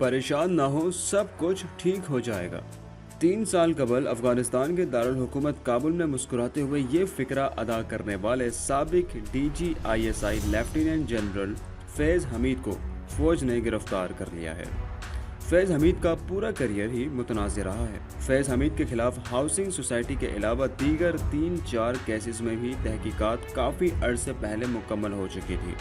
परेशान ना हो, सब कुछ ठीक हो जाएगा। 3 साल कबल अफगानिस्तान के दारुल हुकूमत काबुल में मुस्कुराते हुए ये फिक्रा अदा करने वाले साबिक DGISI लेफ्टिनेंट जनरल फैज़ हमीद को फौज ने गिरफ्तार कर लिया है। फैज़ हमीद का पूरा करियर ही मुतनाज़ रहा है। फैज़ हमीद के खिलाफ हाउसिंग सोसाइटी के अलावा दीगर 3-4 केसेस में भी तहकीकात काफ़ी अरसे पहले मुकम्मल हो चुकी थी।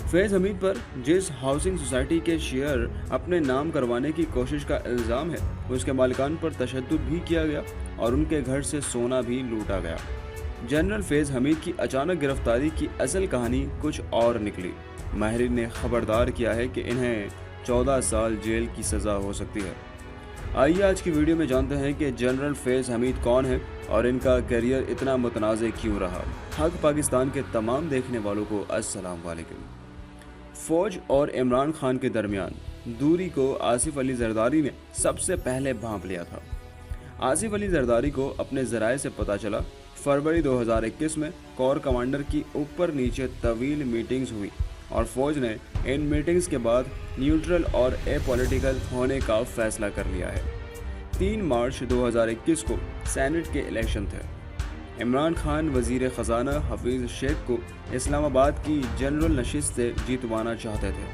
फैज़ हमीद पर जिस हाउसिंग सोसाइटी के शेयर अपने नाम करवाने की कोशिश का इल्ज़ाम है, उसके मालिकान पर तशद्दुद भी किया गया और उनके घर से सोना भी लूटा गया। जनरल फैज़ हमीद की अचानक गिरफ्तारी की असल कहानी कुछ और निकली। माहिरीन ने खबरदार किया है कि इन्हें 14 साल जेल की सज़ा हो सकती है। आइए आज की वीडियो में जानते हैं कि जनरल फैज़ हमीद कौन है और इनका करियर इतना मुतनाज़ क्यों रहा। हक पाकिस्तान के तमाम देखने वालों को अस्सलाम वालेकुम। फौज और इमरान खान के दरमियान दूरी को आसिफ अली जरदारी ने सबसे पहले भांप लिया था। आसिफ अली जरदारी को अपने ज़राए से पता चला फरवरी 2021 में कोर कमांडर की ऊपर नीचे तवील मीटिंग्स हुई और फौज ने इन मीटिंग्स के बाद न्यूट्रल और एपॉलिटिकल होने का फैसला कर लिया है। 3 मार्च 2021 को सेनेट के इलेक्शन थे। इमरान खान वजीर ख़जाना हफीज़ शेख को इस्लामाबाद की जनरल नशिस्त से जीतवाना चाहते थे।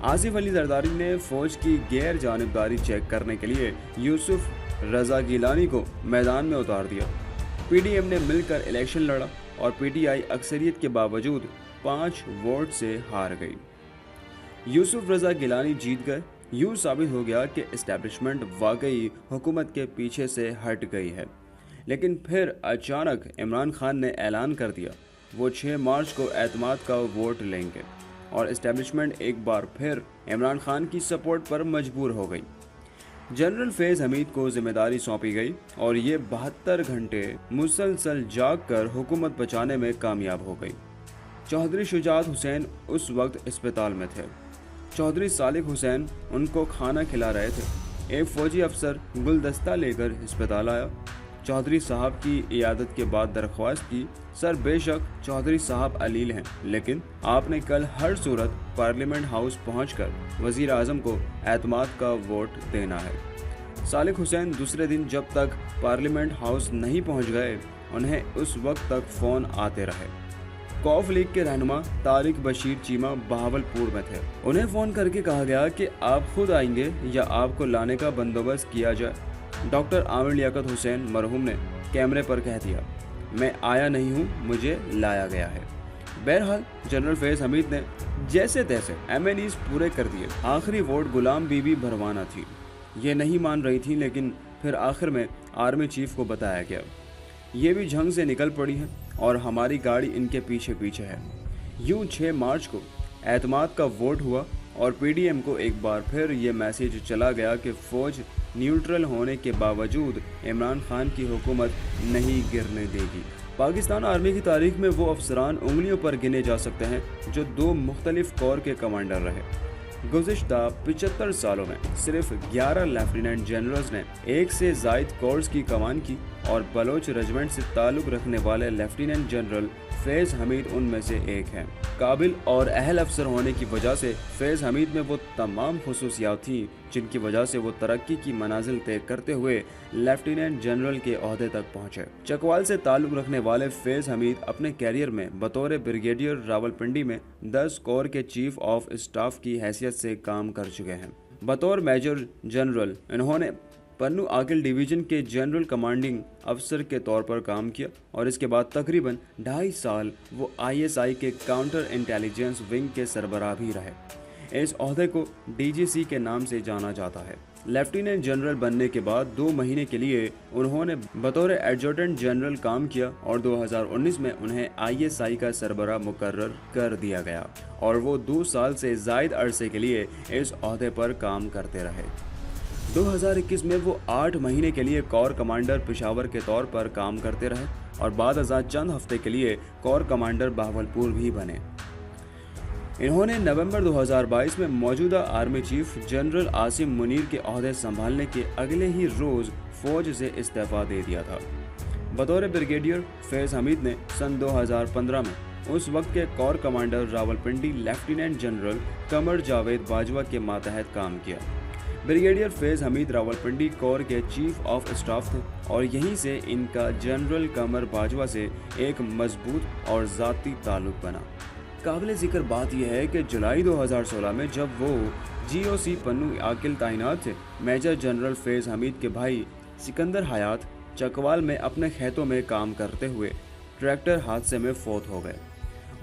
आसिफ अली जरदारी ने फ़ौज की गैर जानिबदारी चेक करने के लिए यूसुफ रज़ा गिलानी को मैदान में उतार दिया। PDM ने मिलकर इलेक्शन लड़ा और PTI अक्सरियत के बावजूद 5 वोट से हार गई। यूसुफ रज़ा गिलानी जीत गए। यूँ साबित हो गया कि इस्टेब्लिशमेंट वाकई हुकूमत के पीछे से हट गई है। लेकिन फिर अचानक इमरान खान ने ऐलान कर दिया वो 6 मार्च को एतमाद का वोट लेंगे और इस्टेब्लिशमेंट एक बार फिर इमरान खान की सपोर्ट पर मजबूर हो गई। जनरल फैज़ हमीद को जिम्मेदारी सौंपी गई और ये 72 घंटे मुसलसल जाग कर हुकूमत बचाने में कामयाब हो गई। चौधरी शुजात हुसैन उस वक्त अस्पताल में थे। चौधरी सालिक हुसैन उनको खाना खिला रहे थे। एक फौजी अफसर गुलदस्ता लेकर अस्पताल आया। चौधरी साहब की इयादत के बाद दरख्वास्त की, सर बेशक चौधरी साहब अलील हैं, लेकिन आपने कल हर सूरत पार्लियामेंट हाउस पहुंचकर वज़ीर आज़म को एतमाद का वोट देना है। सालिक हुसैन दूसरे दिन जब तक पार्लियामेंट हाउस नहीं पहुंच गए, उन्हें उस वक्त तक फ़ोन आते रहे। कौफ लीग के रहनुमा तारिक बशीर चीमा बहावलपुर में थे। उन्हें फ़ोन करके कहा गया कि आप खुद आएंगे या आपको लाने का बंदोबस्त किया जाए। डॉक्टर आमिर लियाकत हुसैन मरहूम ने कैमरे पर कह दिया, मैं आया नहीं हूँ, मुझे लाया गया है। बहरहाल जनरल फैज़ हमीद ने जैसे तैसे MNEs पूरे कर दिए। आखिरी वोट गुलाम बीबी भरवाना थी। ये नहीं मान रही थी, लेकिन फिर आखिर में आर्मी चीफ को बताया गया। ये भी झंग से निकल पड़ी है और हमारी गाड़ी इनके पीछे पीछे है। यूँ 6 मार्च को एतमाद का वोट हुआ और PDM को एक बार फिर ये मैसेज चला गया कि फ़ौज न्यूट्रल होने के बावजूद इमरान खान की हुकूमत नहीं गिरने देगी। पाकिस्तान आर्मी की तारीख में वो अफसरान उंगलियों पर गिने जा सकते हैं जो 2 मुख्तलिफ कोर के कमांडर रहे। गुज़िश्ता 75 सालों में सिर्फ 11 लेफ्टिनेंट जनरल्स ने 1 से ज़ायद कोर्स की कमान की और बलोच रेजिमेंट से ताल्लुक़ रखने वाले लेफ्टिनेंट जनरल फैज़ हमीद उनमें से एक हैं। काबिल और अहल अफसर होने की वजह से फैज़ हमीद में वो तमाम खुसूसियात थीं जिनकी वजह से वो तरक्की की मनाजिल तय करते हुए लेफ्टिनेंट जनरल के ओहदे तक पहुँचे। चकवाल से ताल्लुक़ रखने वाले फैज़ हमीद अपने कैरियर में बतौर ब्रिगेडियर रावलपिंडी में 10 कोर के चीफ ऑफ स्टाफ की हैसियत से काम कर चुके हैं। बतौर मेजर जनरल इन्होंने पन्नू आकिल डिवीज़न के जनरल कमांडिंग अफसर के तौर पर काम किया और इसके बाद तकरीबन 2.5 साल वो ISI के काउंटर इंटेलिजेंस विंग के सरबराह भी रहे। इस ओहदे को DGC के नाम से जाना जाता है। लेफ्टिनेंट जनरल बनने के बाद 2 महीने के लिए उन्होंने बतौर एडजुटेंट जनरल काम किया और 2019 में उन्हें ISI का सरबराह मुकर्रर कर दिया गया और वो 2 साल से ज़ायद अरसे के लिए इस ओहदे पर काम करते रहे। 2021 में वो 8 महीने के लिए कोर कमांडर पेशावर के तौर पर काम करते रहे और बाद अज़ां चंद हफ्ते के लिए कोर कमांडर बहावलपुर भी बने। इन्होंने नवंबर 2022 में मौजूदा army chief general Asim Munir के ओहदे संभालने के अगले ही रोज़ फौज से इस्तीफ़ा दे दिया था। बतौर ब्रिगेडियर फैज़ हमीद ने सन 2015 में उस वक्त के corps commander Rawalpindi lieutenant general Qamar Javed Bajwa के मातहत काम किया। ब्रिगेडियर फैज़ हमीद रावलपिंडी कोर के चीफ ऑफ स्टाफ थे और यहीं से इनका जनरल कमर बाजवा से एक मजबूत और ज़ाती ताल्लुक बना। काबिल ज़िक्र बात यह है कि जुलाई 2016 में जब वो GOC पन्नू आकिल तैनात थे, मेजर जनरल फैज़ हमीद के भाई सिकंदर हयात चकवाल में अपने खेतों में काम करते हुए ट्रैक्टर हादसे में फौत हो गए।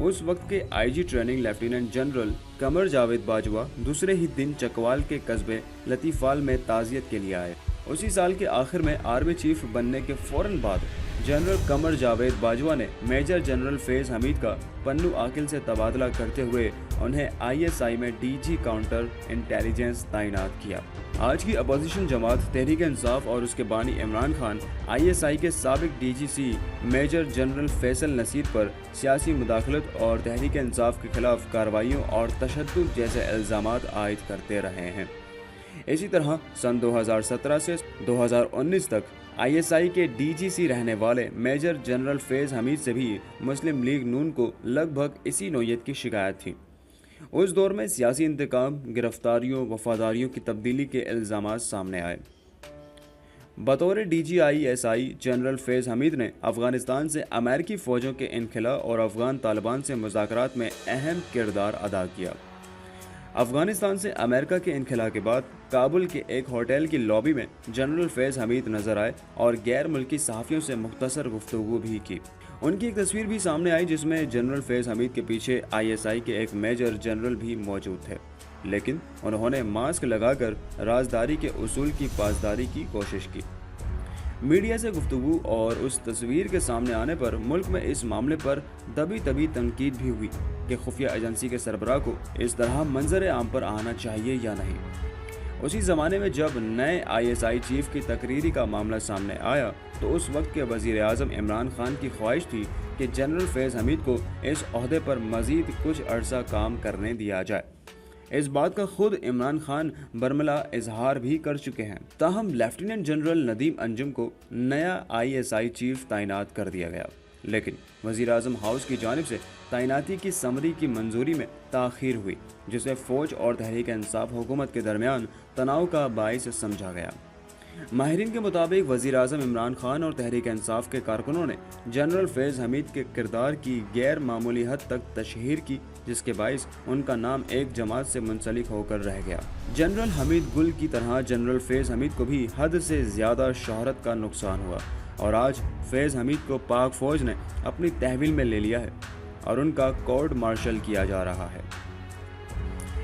उस वक्त के IG training lieutenant general Qamar Javed Bajwa दूसरे ही दिन चकवाल के कस्बे लतीफाल में ताज़ियत के लिए आए। उसी साल के आखिर में आर्मी चीफ बनने के फौरन बाद जनरल कमर जावेद बाजवा ने मेजर जनरल फैज़ हमीद का पन्नू आकिल से तबादला करते हुए उन्हें ISI में DG काउंटर इंटेलिजेंस तैनात किया। आज की अपोजिशन जमात तहरीक इंसाफ और उसके बानी इमरान खान ISI के साबिक DGC major general Faisal Naseer पर सियासी मुदाखलत और तहरीक इंसाफ के खिलाफ कार्रवाइयों और तशद्दुद जैसे इल्ज़ामात आयद करते रहे हैं। इसी तरह सन 2017 से 2019 तक ISI के DGC रहने वाले मेजर जनरल फैज़ हमीद से भी मुस्लिम लीग नून को लगभग इसी नौयत की शिकायत थी। उस दौर में सियासी इंतकाम, गिरफ्तारियों, वफादारियों की तब्दीली के इल्ज़ामात सामने आए। बतौर DG ISI जनरल फैज़ हमीद ने अफ़गानिस्तान से अमेरिकी फ़ौजों के इनखला और अफ़गान तालिबान से मुज़ाकरात में अहम किरदार अदा किया। अफ़गानिस्तान से अमेरिका के इनखला के बाद काबुल के एक होटल की लॉबी में जनरल फैज़ हमीद नजर आए और गैर मुल्की सहाफ़ियों से मुख्तसर गुफ्तगू भी की। उनकी एक तस्वीर भी सामने आई जिसमें जनरल फैज़ हमीद के पीछे ISI के एक मेजर जनरल भी मौजूद थे, लेकिन उन्होंने मास्क लगाकर राजदारी के उसूल की पासदारी की कोशिश की। मीडिया से गुफ्तगू और उस तस्वीर के सामने आने पर मुल्क में इस मामले पर दबी तबी तनकीद भी हुई कि खुफिया एजेंसी के सरबराह को इस तरह मंजर आम पर आना चाहिए या नहीं। उसी ज़माने में जब नए ISI चीफ की तकरीरी का मामला सामने आया तो उस वक्त के वज़ीर आज़म इमरान खान की ख्वाहिश थी कि जनरल फैज़ हमीद को इस ओहदे पर मज़ीद कुछ अरसा काम करने दिया जाए। इस बात का खुद इमरान खान बरमला इजहार भी कर चुके हैं। ताहम लेफ्टिनेंट जनरल नदीम अंजुम को नया ISI चीफ तैनात कर दिया गया, लेकिन वज़ीर आज़म हाउस की जानिब से तैनाती की समरी की मंजूरी में ताख़ीर हुई, जिसे फ़ौज और तहरीक इंसाफ हुकूमत के दरमियान तनाव का बाइस समझा गया। माहिरीन के मुताबिक वज़ीर आज़म इमरान खान और तहरीक इंसाफ के कारकुनों ने जनरल फैज़ हमीद के किरदार की गैर मामूली हद तक तशहीर की, जिसके बाइस उनका नाम एक जमात से मुंसलिक होकर रह गया। जनरल हमीद गुल की तरह जनरल फैज़ हमीद को भी हद से ज़्यादा शोहरत का नुकसान हुआ और आज फैज़ हमीद को पाक फ़ौज ने अपनी तहवील में ले लिया है और उनका कोर्ट मार्शल किया जा रहा है।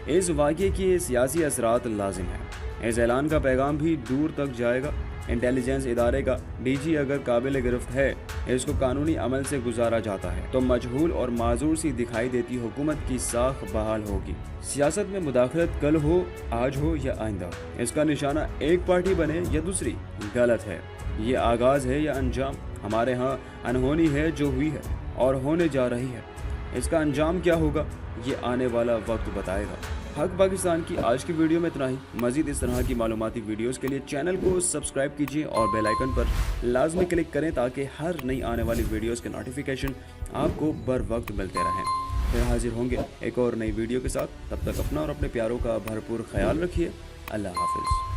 इस वाक़े के सियासी असरात लाजिम हैं। इस ऐलान का पैगाम भी दूर तक जाएगा। इंटेलिजेंस इदारे का DG अगर काबिल गिरफ्त है, इसको कानूनी अमल से गुजारा जाता है तो मजहूल और माजूर सी दिखाई देती हुकूमत की साख बहाल होगी। सियासत में मुदाखलत कल हो, आज हो या आइंदा, इसका निशाना एक पार्टी बने या दूसरी गलत है। ये आगाज़ है या अंजाम। हमारे यहाँ अनहोनी है जो हुई है और होने जा रही है। इसका अंजाम क्या होगा ये आने वाला वक्त बताएगा। हक पाकिस्तान की आज की वीडियो में इतना ही। मज़ीद इस तरह की मालूमाती वीडियोस के लिए चैनल को सब्सक्राइब कीजिए और बेल आइकन पर लाजमी क्लिक करें ताकि हर नई आने वाली वीडियोस के नोटिफिकेशन आपको बर वक्त मिलते रहें। फिर हाजिर होंगे एक और नई वीडियो के साथ। तब तक अपना और अपने प्यारों का भरपूर ख्याल रखिए। अल्लाह हाफिज़।